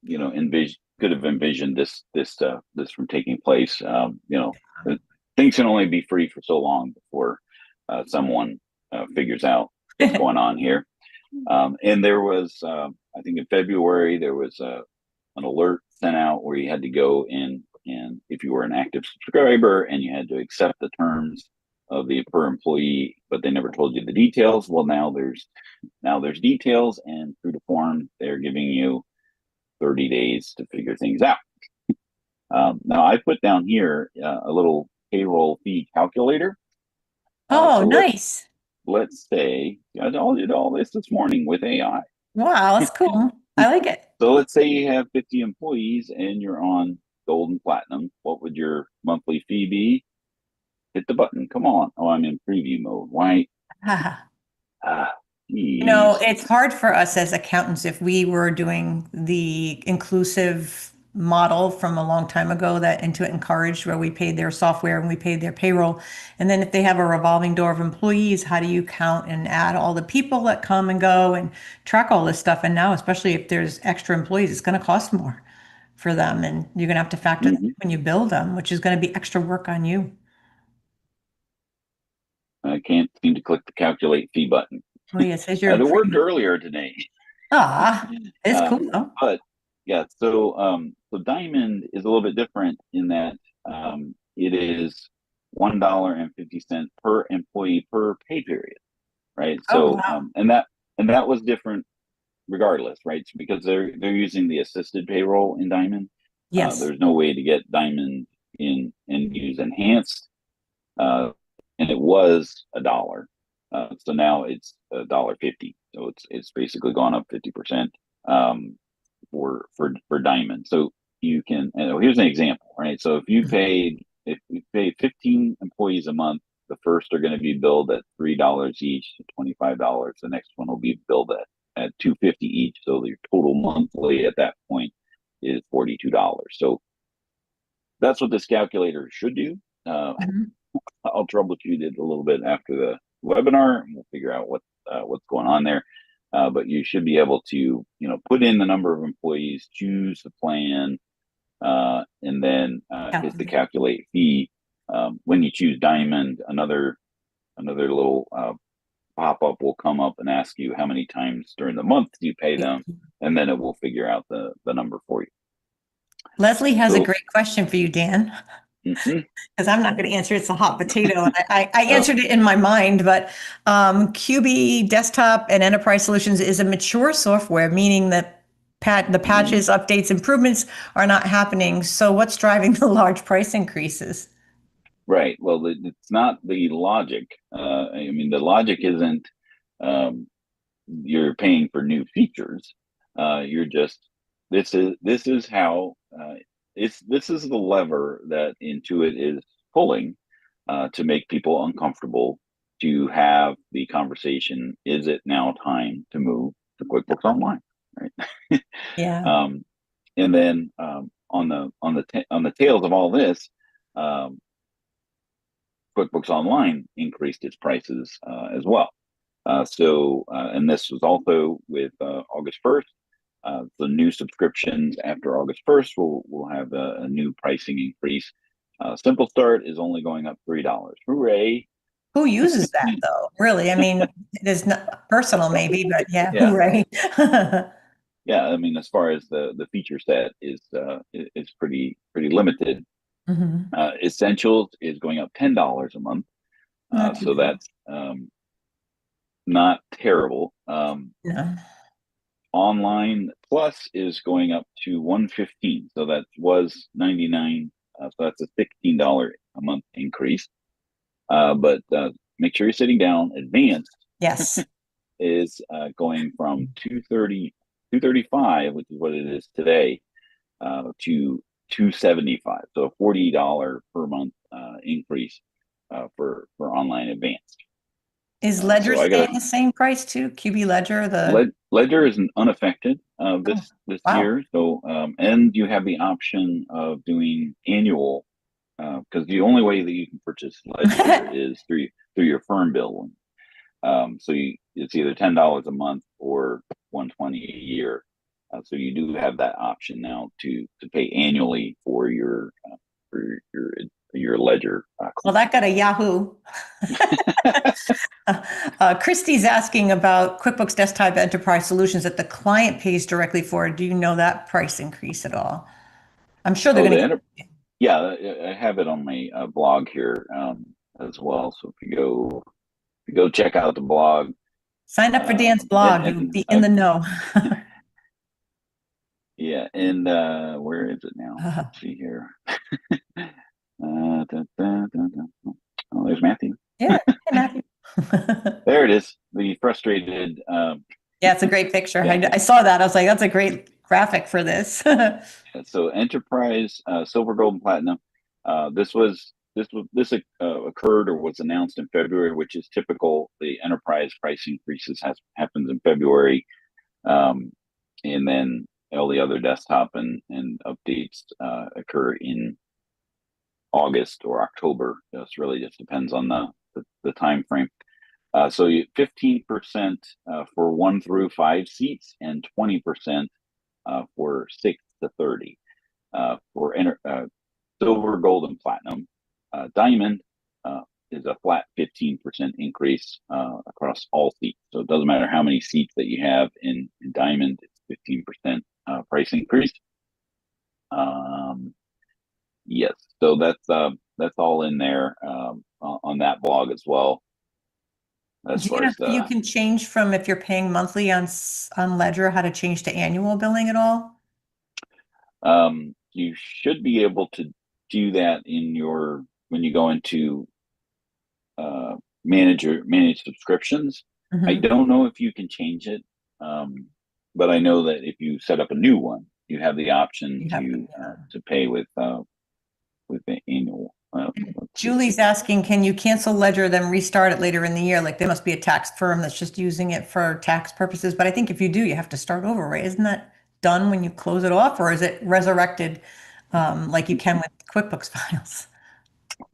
could have envisioned this from taking place. Things can only be free for so long before someone figures out what's going on here. And there was, I think in February, there was an alert sent out where you had to go in, and if you were an active subscriber and you had to accept the terms of the per employee, but they never told you the details. Well, now there's details, and through the form, they're giving you 30 days to figure things out. Now I put down here a little payroll fee calculator. Oh, so nice. Let's say I did all this morning with AI. Wow, that's cool. I like it. So let's say you have 50 employees and you're on Gold and Platinum. What would your monthly fee be? Hit the button. Come on. Oh, I'm in preview mode. Why? It's hard for us as accountants if we were doing the inclusive model from a long time ago that Intuit encouraged, where we paid their software and we paid their payroll. And then if they have a revolving door of employees, how do you count and add all the people that come and go and track all this stuff? And now, especially if there's extra employees, it's going to cost more for them. And you're going to have to factor that when you bill them, which is going to be extra work on you. I can't seem to click the calculate fee button. Oh, yeah, it says you're it worked earlier today. It's cool though. But yeah, so Diamond is a little bit different in that it is $1.50 per employee per pay period, right? So wow. and that was different regardless, right? Because they're using the assisted payroll in Diamond. Yes. There's no way to get Diamond in and use enhanced, and it was $1. So now it's $1.50. So it's basically gone up 50% for Diamond. So you can, here's an example, right? So if you pay 15 employees a month, the first are going to be billed at $3 each, $25. The next one will be billed at $2.50 each. So your total monthly at that point is $42. So that's what this calculator should do. I'll troubleshoot it a little bit after the webinar, and we'll figure out what's going on there. But you should be able to, put in the number of employees, choose the plan, and then hit the calculate fee. When you choose Diamond, another little pop-up will come up and ask you how many times during the month do you pay them, and then it will figure out the number for you. Leslie has a great question for you, Dan. Because I'm not going to answer it. It's a hot potato. I answered it in my mind, but QB Desktop and Enterprise Solutions is a mature software, meaning that the patches, updates, improvements are not happening. So what's driving the large price increases? Right. Well, it's not the logic. I mean, the logic isn't you're paying for new features. You're just this is how this is the lever that Intuit is pulling to make people uncomfortable, to have the conversation. Is it now time to move to QuickBooks Online? Right. Yeah. And then on the tails of all this, QuickBooks Online increased its prices as well. And this was also with August 1st. The new subscriptions after August 1st will have a new pricing increase. Simple Start is only going up $3. Hooray! Who uses that though? Really? I mean, it is not personal maybe, but yeah, Yeah. hooray. Yeah, I mean, as far as the feature set is pretty limited. Mhm. Essentials is going up $10 a month, Not too so bad. that's not terrible. No. Online Plus is going up to $115, so that was $99, so that's a $16 a month increase. But make sure you're sitting down. Advanced Yes. is going from $235, which is what it is today, to $275, so a $40 per month increase for online Advanced. Is Ledger So I got staying the same price too? QB Ledger, the Ledger is unaffected this wow. year. So and you have the option of doing annual, because the only way that you can purchase Ledger is through your firm bill. So it's either $10 a month or $120 a year. So you do have that option now to pay annually for your Ledger. Well, that got a Yahoo. Christy's asking about QuickBooks Desktop Enterprise Solutions that the client pays directly for. Do you know that price increase at all? I'm sure they're going to. Yeah, I have it on my blog here as well. So if you go check out the blog, Sign up for Dan's blog. You'll be in the know. Yeah, and where is it now? Let's see here. Oh, there's Matthew. Yeah, Matthew. There it is. The frustrated. Yeah, it's a great picture. Yeah. I saw that. I was like, that's a great graphic for this. So Enterprise, Silver, Gold, and Platinum. This occurred or was announced in February, which is typical. The Enterprise price increases happens in February, and then all the other desktop and updates occur in August or October. It really just depends on the time frame. So 15% for 1 through 5 seats and 20% for 6 to 30 for Silver, Gold, and Platinum. Diamond is a flat 15% increase across all seats. So it doesn't matter how many seats that you have in Diamond, it's 15% price increase. Yes, so that's all in there on that blog as well. You can change from, if you're paying monthly on Ledger, how to change to annual billing at all? You should be able to do that when you go into manage subscriptions. Mm-hmm. I don't know if you can change it, but I know that if you set up a new one, you have the option to pay with the annual. Julie's asking, can you cancel Ledger, then restart it later in the year? Like there must be a tax firm that's just using it for tax purposes. But I think if you do, you have to start over, right? Isn't that done when you close it off, or is it resurrected like you can with QuickBooks files?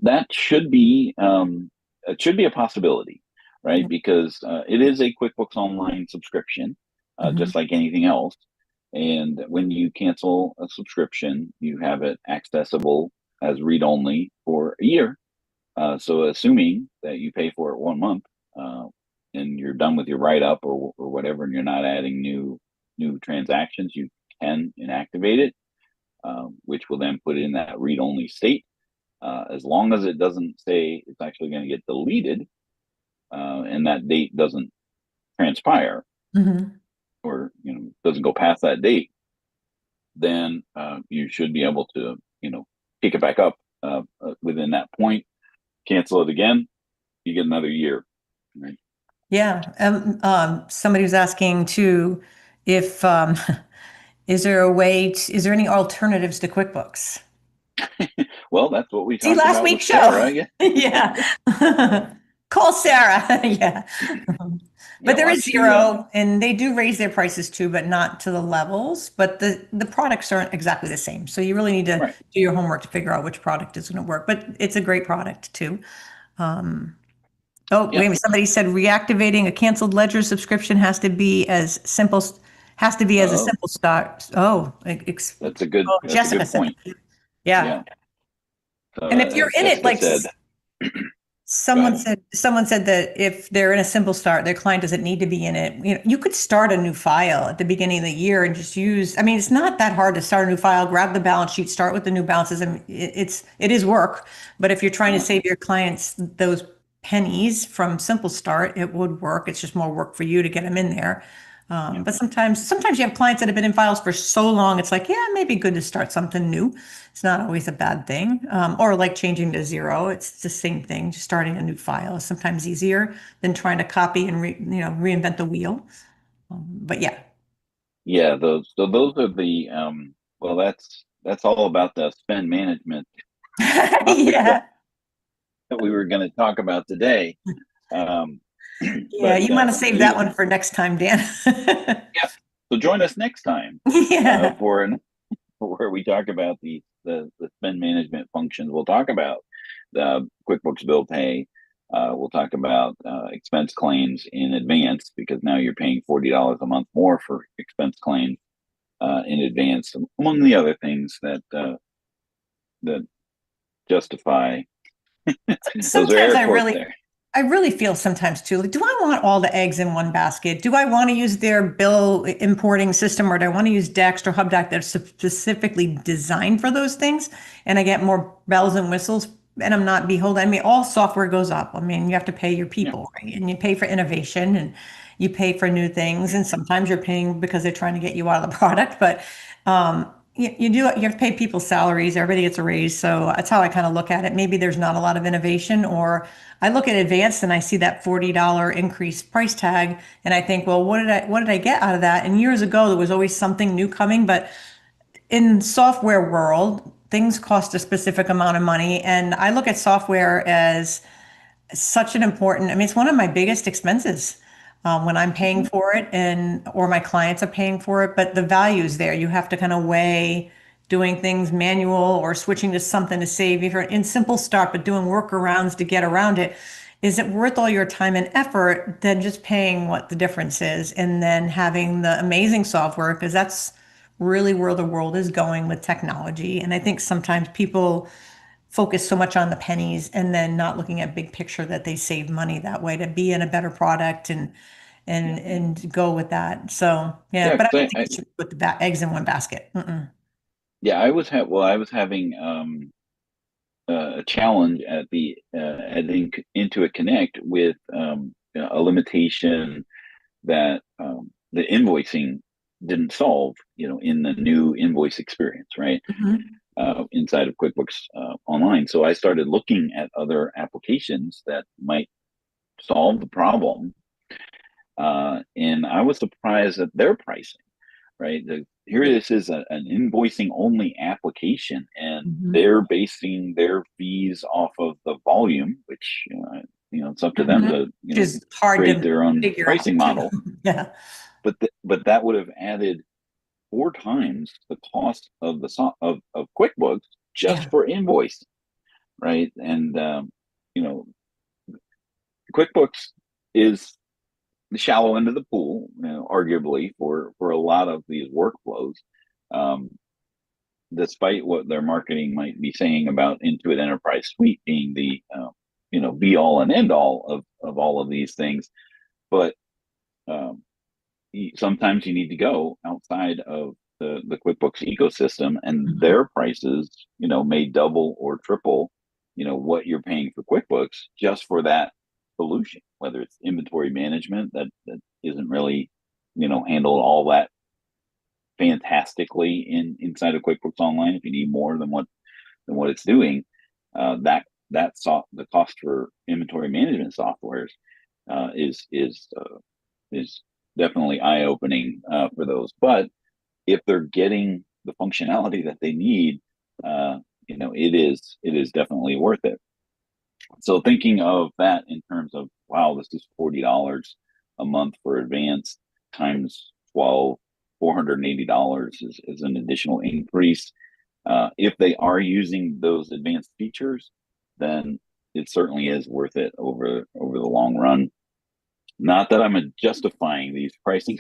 That should be a possibility, right? Mm-hmm. Because it is a QuickBooks Online subscription, mm-hmm. just like anything else. And when you cancel a subscription, you have it accessible as read-only for a year. So assuming that you pay for it 1 month and you're done with your write-up or whatever, and you're not adding new transactions, you can inactivate it, which will then put it in that read-only state. As long as it doesn't say it's actually going to get deleted and that date doesn't transpire, mm-hmm. or doesn't go past that date, then you should be able to pick it back up within that point. Cancel it again, you get another year, right? Yeah. Somebody was asking too, if is there any alternatives to QuickBooks? Well, that's what we talked last about week's show. Sarah, yeah. Yeah. Call Sarah. Yeah. But there is Xero, and they do raise their prices too, but not to the levels. But the products aren't exactly the same. So you really need to do your homework to figure out which product is going to work. But it's a great product too. Wait a minute. Somebody said reactivating a canceled Ledger subscription has to has to be as a Oh, simple start. Oh, that's a good Jessica said point. that. Yeah. Yeah. So, And if you're in it, Jessica like said, go someone ahead. said that if they're in a simple start, their client doesn't need to be in it. You could start a new file at the beginning of the year and just use, I mean, it's not that hard to start a new file, grab the balance sheet, start with the new balances. I mean, it is work, but if you're trying to Yeah. save your clients those pennies from simple start, it would work. It's just more work for you to get them in there. Yeah. But sometimes you have clients that have been in files for so long, it's like, yeah, it may be good to start something new. It's not always a bad thing. Or like changing to zero. It's the same thing. Just starting a new file is sometimes easier than trying to copy and reinvent the wheel. But yeah. Yeah, those are the well, that's all about the spend management topic Yeah. that we were going to talk about today. Um, Yeah. but You want to save that one for next time, Dan. yeah, so join us next time Yeah. where we talk about the spend management functions. We'll talk about the QuickBooks bill pay. We'll talk about expense claims in advance, because now you're paying $40 a month more for expense claims in advance, among the other things that justify. Those are Sometimes air I quotes really there. I really feel sometimes too, like, do I want all the eggs in one basket? Do I want to use their bill importing system, or do I want to use Dext or HubDoc that's specifically designed for those things? And I get more bells and whistles and I'm not beholden. I mean, all software goes up. I mean, you have to pay your Yeah, people, right? And you pay for innovation and you pay for new things. And sometimes you're paying because they're trying to get you out of the product. But you have to pay people's salaries. Everybody gets a raise. So that's how I kind of look at it. Maybe there's not a lot of innovation, or I look at advanced and I see that $40 increased price tag and I think, well, what did I get out of that? And years ago, there was always something new coming, but in software world, things cost a specific amount of money. And I look at software as such an important, I mean, it's one of my biggest expenses when I'm paying for it or my clients are paying for it, but the value is there. You have to kind of weigh doing things manual or switching to something to save if you're in simple start, but doing workarounds to get around it. Is it worth all your time and effort than just paying what the difference is and then having the amazing software? Because that's really where the world is going with technology. And I think sometimes people focus so much on the pennies and then not looking at big picture that they save money that way to be in a better product and yeah, go with that. So yeah, yeah. but I don't 'Cause think you should put the eggs in one basket. Mm-mm. yeah, I was having a challenge at Intuit Connect with a limitation that the invoicing didn't solve, in the new invoice experience, right? Mhm. Inside of QuickBooks Online. So I started looking at other applications that might solve the problem. And I was surprised at their pricing, right? Here this is an invoicing only application, and Mhm. they're basing their fees off of the volume, which, it's up to them Mhm. to, Which is hard create to their own figure pricing out. model. Yeah. But that would have added 4 times the cost of of QuickBooks just Yeah. for invoice, right? And you know, QuickBooks is the shallow end of the pool, arguably for a lot of these workflows. Um, Despite what their marketing might be saying about Intuit Enterprise Suite being the be all and end all of all of these things, but um, sometimes you need to go outside of the QuickBooks ecosystem, and Mhm. their prices, may double or triple, what you're paying for QuickBooks just for that solution, whether it's inventory management that isn't really, handled all that fantastically inside of QuickBooks Online. If you need more than what it's doing, the cost for inventory management softwares is definitely eye opening for those. But if they're getting the functionality that they need, it is definitely worth it. So thinking of that in terms of, wow, this is $40 a month for advanced times 12, $480 is an additional increase. If they are using those advanced features, then it certainly is worth it over the long run. Not that I'm justifying these pricing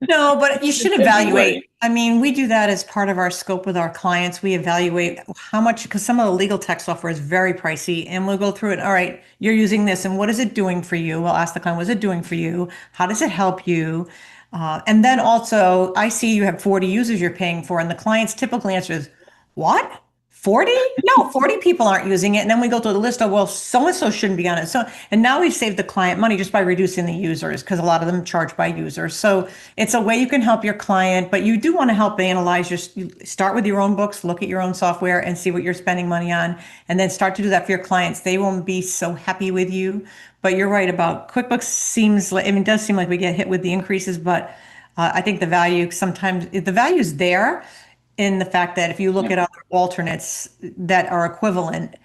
No, but you should Anyway. evaluate. I mean, we do that as part of our scope with our clients. We evaluate how much, because some of the legal tech software is very pricey, and we'll go through it. All right, you're using this, and what is it doing for you? We'll ask the client, what is it doing for you? How does it help you? And then also, I see you have 40 users you're paying for, and the client's typical answer is, what? 40? No, 40 people aren't using it. And then we go through the list of, well, so-and-so shouldn't be on it. So, and now we've saved the client money just by reducing the users because a lot of them charge by users. So it's a way you can help your client, but you do want to help analyze you start with your own books, look at your own software and see what you're spending money on, and then start to do that for your clients. They won't be so happy with you. But you're right about QuickBooks seems like, I mean, it does seem like we get hit with the increases, but I think the value sometimes, the value is there in the fact that if you look at other alternates that are equivalent,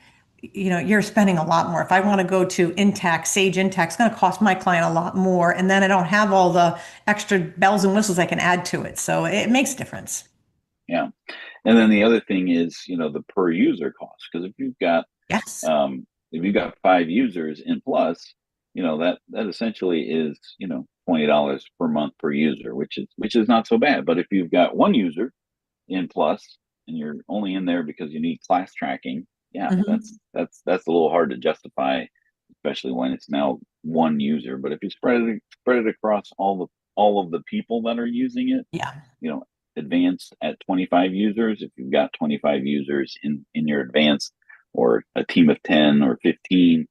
you're spending a lot more. If I want to go to Intact, Sage Intact, it's going to cost my client a lot more. And then I don't have all the extra bells and whistles I can add to it. So it makes a difference. Yeah. And then the other thing is, the per user cost. Because if you've got, yes, if you've got 5 users in plus, that essentially is, $20 per month per user, which is not so bad. But if you've got 1 user in plus and you're only in there because you need class tracking, that's a little hard to justify, especially when it's now 1 user. But if you spread it across all of the people that are using it, advanced at 25 users, if you've got 25 users in your advanced, or a team of 10 or 15,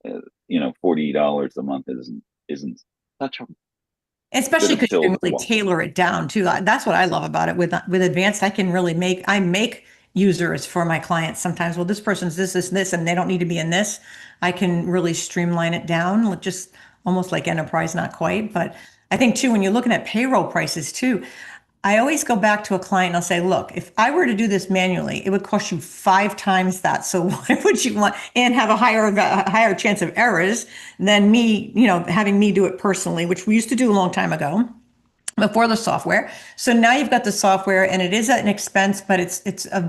$40 a month isn't such a, especially because you can really tailor it down too. That's what I love about it. With advanced, I can really make users for my clients sometimes. Well, this person's this, and they don't need to be in this. I can really streamline it down, just almost like enterprise, not quite. But I think too, when you're looking at payroll prices too, I always go back to a client and I'll say, look, if I were to do this manually, it would cost you 5 times that. So why would you want and have a higher chance of errors than me, having me do it personally, which we used to do a long time ago before the software. So now you've got the software and it is at an expense, but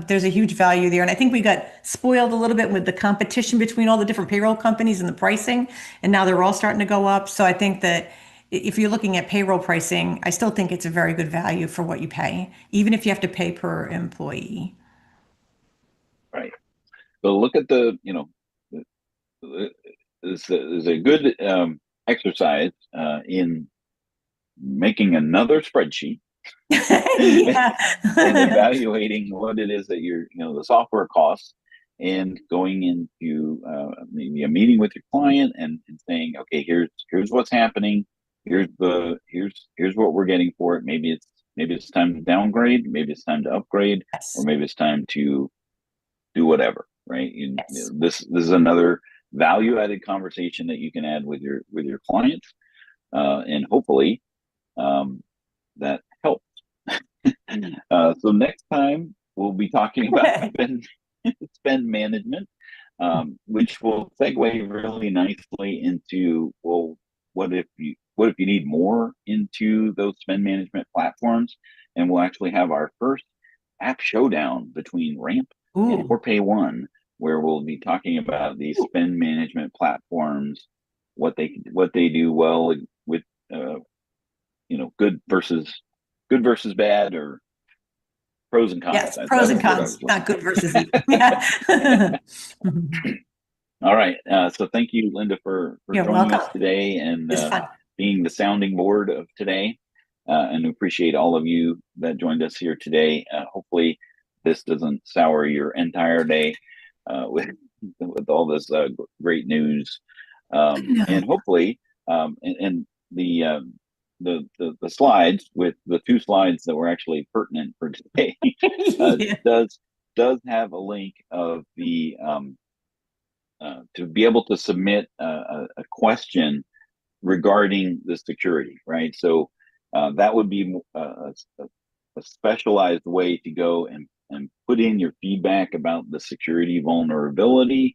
there's a huge value there. And I think we got spoiled a little bit with the competition between all the different payroll companies and the pricing, and now they're all starting to go up. So I think that if you're looking at payroll pricing, I still think it's a very good value for what you pay, even if you have to pay per employee. Right. So look at is a good exercise in making another spreadsheet and evaluating what it is that the software costs, and going into maybe a meeting with your client and saying, okay, here's what's happening. Here's what we're getting for it. Maybe it's time to downgrade. Maybe it's time to upgrade, yes, or maybe it's time to do whatever. Right. Yes. This is another value-added conversation that you can add with your clients, and hopefully that helps. So next time we'll be talking about spend management, which will segue really nicely into, well, what if you need more into those spend management platforms? And we'll actually have our first app showdown between Ramp and Corpay One, where we'll be talking about these spend management platforms, what they do well with, good versus bad, or pros and cons. Yes, pros and cons, not good versus evil. Yeah. All right. So thank you, Linda, for joining us today and being the sounding board of today. And appreciate all of you that joined us here today. Hopefully this doesn't sour your entire day with all this great news. And hopefully, and the slides, with the 2 slides that were actually pertinent for today, does have a link of the to be able to submit a question regarding the security, right? So that would be a specialized way to go and put in your feedback about the security vulnerability,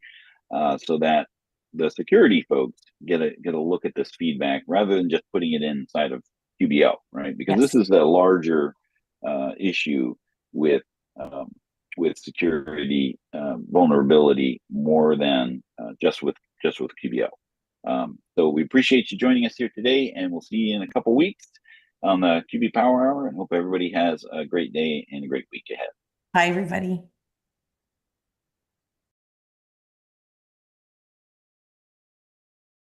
so that the security folks get a look at this feedback rather than just putting it inside of QBO, right? Because this is a larger issue with security vulnerability, more than just with QBO. So we appreciate you joining us here today, and we'll see you in a couple weeks. on the QB Power Hour, and hope everybody has a great day and a great week ahead. Bye, everybody.